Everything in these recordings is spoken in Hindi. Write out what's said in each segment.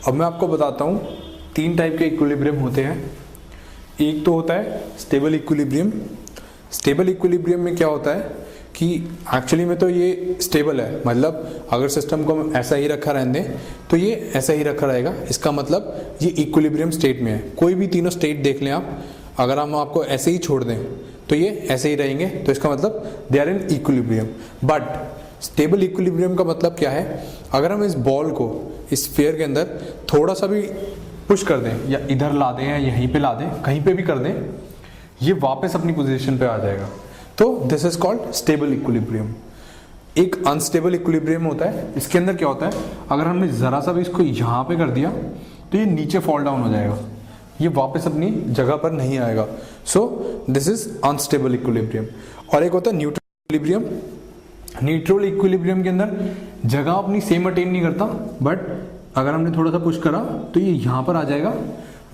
अब मैं आपको बताता हूँ तीन टाइप के इक्विलिब्रियम होते हैं। एक तो होता है स्टेबल इक्विलिब्रियम। स्टेबल इक्विलिब्रियम में क्या होता है कि एक्चुअली में तो ये स्टेबल है, मतलब अगर सिस्टम को हम ऐसा ही रखा रहने दें तो ये ऐसा ही रखा रहेगा। इसका मतलब ये इक्विलिब्रियम स्टेट में है। कोई भी तीनों स्टेट देख लें आप, अगर हम आपको ऐसे ही छोड़ दें तो ये ऐसे ही रहेंगे, तो इसका मतलब they are in equilibrium. But stable equilibrium का मतलब क्या है, अगर हम इस बॉल को इस स्फीयर के अंदर थोड़ा सा भी पुश कर दें या इधर ला दें या यहीं पे ला दें, कहीं पे भी कर दें, ये वापस अपनी पोजीशन पे आ जाएगा। तो this is called stable equilibrium. एक अनस्टेबल इक्विलिब्रियम होता है। इसके अंदर क्या होता है, अगर हमने जरा सा भी इसको यहाँ पे कर दिया तो ये नीचे फॉल डाउन हो जाएगा, ये वापस अपनी जगह पर नहीं आएगा। So this is unstable equilibrium. और एक होता है न्यूट्रल इक्विलिब्रियम। न्यूट्रल इक्विलिब्रियम के अंदर जगह अपनी सेम अटेन नहीं करता, बट अगर हमने थोड़ा सा पुश करा तो ये यहाँ पर आ जाएगा,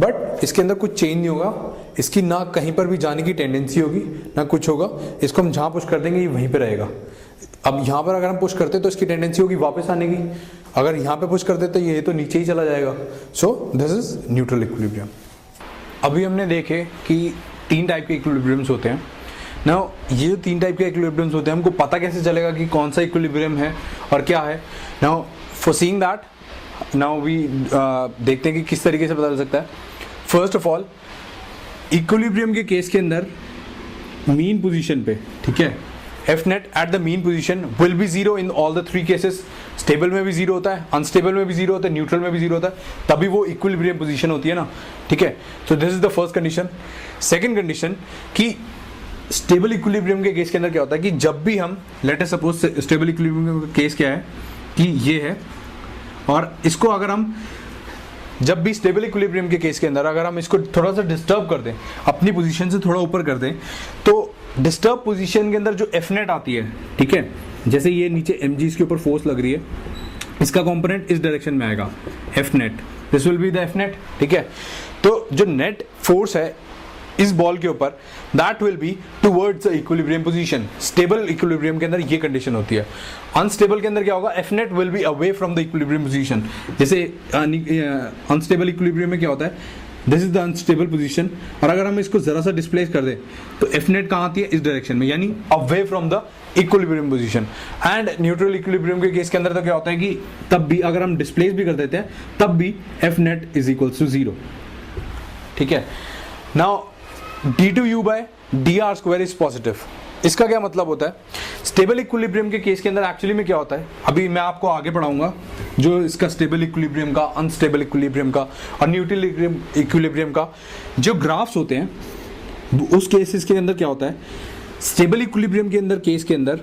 बट इसके अंदर कुछ चेंज नहीं होगा। इसकी ना कहीं पर भी जाने की टेंडेंसी होगी ना कुछ होगा। इसको हम जहाँ पुश कर देंगे ये वहीं पे रहेगा। अब यहाँ पर अगर हम पुश करते तो इसकी टेंडेंसी होगी वापस आने की, अगर यहाँ पे पुश कर देते तो ये तो नीचे ही चला जाएगा। So this is neutral equilibrium. अभी हमने देखे कि तीन टाइप के इक्विलिब्रियम्स होते हैं। नाउ ये जो तीन टाइप के इक्विलिब्रियम्स होते हैं, हमको पता कैसे चलेगा कि कौन सा इक्विलिब्रियम है और क्या है। Now for seeing that, now we देखते हैं कि किस तरीके से पता चल सकता है। फर्स्ट ऑफ ऑल, इक्विलिब्रियम के केस के अंदर मीन पोजीशन पे, ठीक है, F net at the mean position will be zero in all the three cases. Stable में भी जीरो होता है, अनस्टेबल में भी जीरो होता है, न्यूट्रल में भी जीरो होता है, तभी वो इक्विलिब्रियम पोजीशन होती है ना, ठीक है। तो this is the first condition. Second condition कि स्टेबल इक्विलिब्रियम के केस के अंदर क्या होता है कि जब भी हम, let us suppose stable equilibrium का केस क्या है कि ये है, और इसको अगर हम जब भी स्टेबल इक्विलिब्रियम के केस के अंदर अगर हम इसको थोड़ा सा डिस्टर्ब कर दें, अपनी पोजीशन से थोड़ा ऊपर कर दें, तो डिस्टर्ब पोजीशन के अंदर जो एफ नेट आती है, ठीक है, जैसे ये नीचे mg इसके ऊपर फोर्स लग रही है, इसका कंपोनेंट इस डायरेक्शन में आएगा, F net, this will be the F net, ठीक है। तो जो नेट फोर्स है इस बॉल के ऊपर, that will be towards the equilibrium position. Stable equilibrium के अंदर ये कंडीशन होती है। अनस्टेबल के अंदर क्या होगा, F net will be away from the equilibrium position. जैसे अनस्टेबल इक्विलिब्रियम में क्या होता है, this is the unstable position, और अगर हम इसको जरा सा डिस्प्लेस कर दें तो एफ नेट कहाँ आती है, इस डायरेक्शन में, यानी away from the equilibrium position. And neutral equilibrium के केस के अंदर तो क्या होता है कि तब भी अगर हम डिस्प्लेस भी कर देते हैं तब भी F net is equal to zero, ठीक है। Now d2u by dr square is positive. इसका क्या मतलब होता है, स्टेबल इक्विलिब्रियम के केस के अंदर एक्चुअली में क्या होता है, अभी मैं आपको आगे पढ़ाऊंगा जो इसका स्टेबल इक्विलिब्रियम का, अनस्टेबल इक्विलिब्रियम का और न्यूट्रल इक्विलिब्रियम का जो ग्राफ्स होते हैं, उस केसेस के अंदर क्या होता है। स्टेबल इक्विलिब्रियम के अंदर केस के अंदर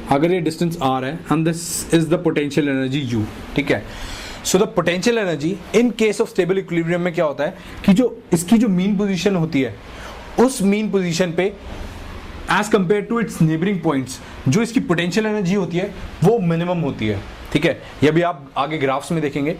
अगर ये डिस्टेंस r है and this is the potential energy u, ठीक है। So the potential energy in case of stable equilibrium में क्या होता है कि जो इसकी जो मीन पोजीशन होती है, उस मीन पोजीशन पे as compared to its neighbouring points, जो इसकी पोटेंशियल एनर्जी होती है वो मिनिमम होती है, ठीक है। ये भी आप आगे ग्राफ्स में देखेंगे।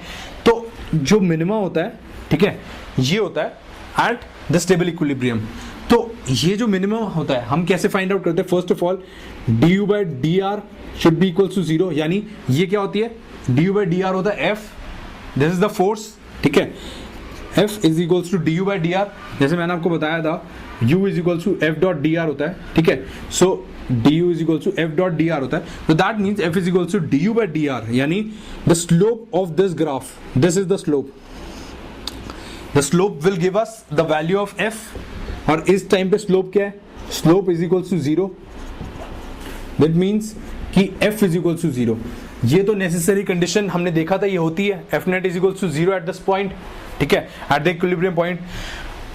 तो जो मिनिमम होता है, ठीक है, ये होता है एट द स्टेबल इक्विलिब्रियम। तो ये जो मिनिमम होता है हम कैसे फाइंड आउट करते हैं, first of all du by dr should be equals to zero, यानी ये क्या होती है, du by dr होता है f, this is the force, ठीक है। f is equals to du by dr, जैसे मैंने आपको बताया था u is equals to f dot dr होता है, ठीक है। So du is equals to f dot dr होता है, तो that means f is equals to du by dr, यानी the slope of this graph, this is the slope, the slope will give us the value of f, और इस टाइम पे स्लोप क्या है, slope is equals to zero, that means कि f is equals to zero. ये तो नेसेसरी कंडीशन हमने देखा था, ये होती है, F net is equals to zero at this point, ठीक है, एट द इक्विलिब्रियम पॉइंट।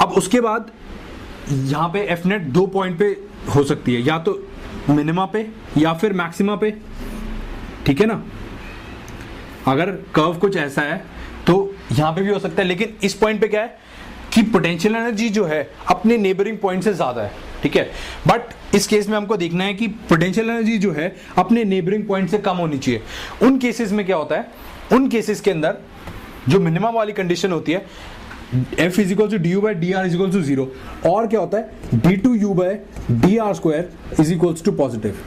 अब उसके बाद यहाँ पे एफ नेट दो पॉइंट पे हो सकती है, या तो मिनिमा पे या फिर मैक्सिमा पे, ठीक है ना। अगर कर्व कुछ ऐसा है तो यहाँ पे भी हो सकता है, लेकिन इस पॉइंट पे क्या है कि पोटेंशियल एनर्जी जो है अपने नेबरिंग पॉइंट से ज्यादा है, ठीक है। बट इस केस में हमको देखना है कि पोटेंशियल एनर्जी जो है अपने नेबरिंग पॉइंट से कम होनी चाहिए। उन केसेस में क्या होता है, उन केसेस के अंदर जो मिनिमम वाली कंडीशन होती है, f is equal to du by dr is equal to zero, और क्या होता है d2u by dr square is equal to positive.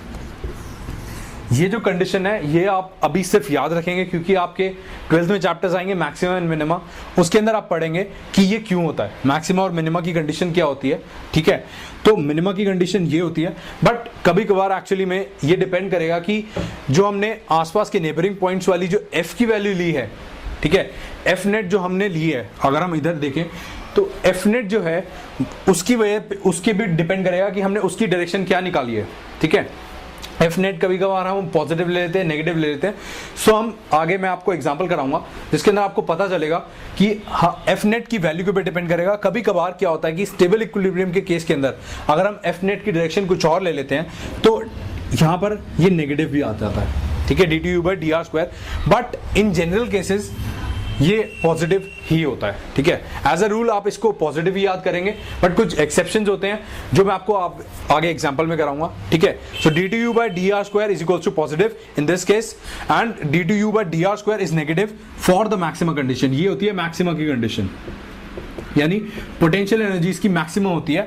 ये जो कंडीशन है ये आप अभी सिर्फ याद रखेंगे, क्योंकि आपके 12th में चैप्टर्स आएंगे मैक्सिमा एंड मिनिमा, उसके अंदर आप पढ़ेंगे कि ये क्यों होता है, मैक्सिमा और मिनिमा की कंडीशन क्या होती है, ठीक है। तो मिनिमा की कंडीशन ये होती है, बट कभी कभार एक्चुअली में ये डिपेंड करेगा कि जो हमने आसपास के नेबरिंग पॉइंट्स वाली जो एफ की वैल्यू ली है, ठीक है, एफ नेट जो हमने ली है, अगर हम इधर देखें तो एफ नेट जो है उसकी वजह उसके भी डिपेंड करेगा कि हमने उसकी डायरेक्शन क्या निकाली है, ठीक है। एफ नेट कभी कभार हम पॉजिटिव ले लेते हैं, नेगेटिव ले लेते हैं। सो हम आगे मैं आपको एग्जांपल कराऊंगा जिसके अंदर आपको पता चलेगा कि हाँ एफ नेट की वैल्यू के ऊपर डिपेंड करेगा। कभी कभार क्या होता है कि स्टेबल इक्विलिब्रियम के केस के अंदर अगर हम एफ नेट की डायरेक्शन कुछ और ले लेते हैं तो यहाँ पर ये नेगेटिव भी आ जाता है, ठीक है, dtu/dr²। But in general cases ये पॉजिटिव ही होता है, ठीक है। एज अ रूल आप इसको पॉजिटिव ही याद करेंगे, बट कुछ एक्सेप्शंस होते हैं जो मैं आपको आगे एग्जांपल में कराऊंगा, ठीक है। So dtu/dr² is equals to positive in this case and dtu/dr² is negative for the maxima condition. ये होती है मैक्सिमा की कंडीशन, यानी पोटेंशियल एनर्जी इसकी मैक्सिमम होती है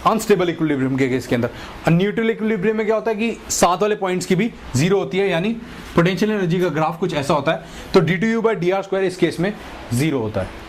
अनस्टेबल इक्विलिब्रियम के केस के अंदर। न्यूट्रल इक्विलिब्रियम में क्या होता है कि साथ वाले पॉइंट्स की भी जीरो होती है, यानी पोटेंशियल एनर्जी का ग्राफ कुछ ऐसा होता है। तो dtu/dr² इस केस में जीरो होता है।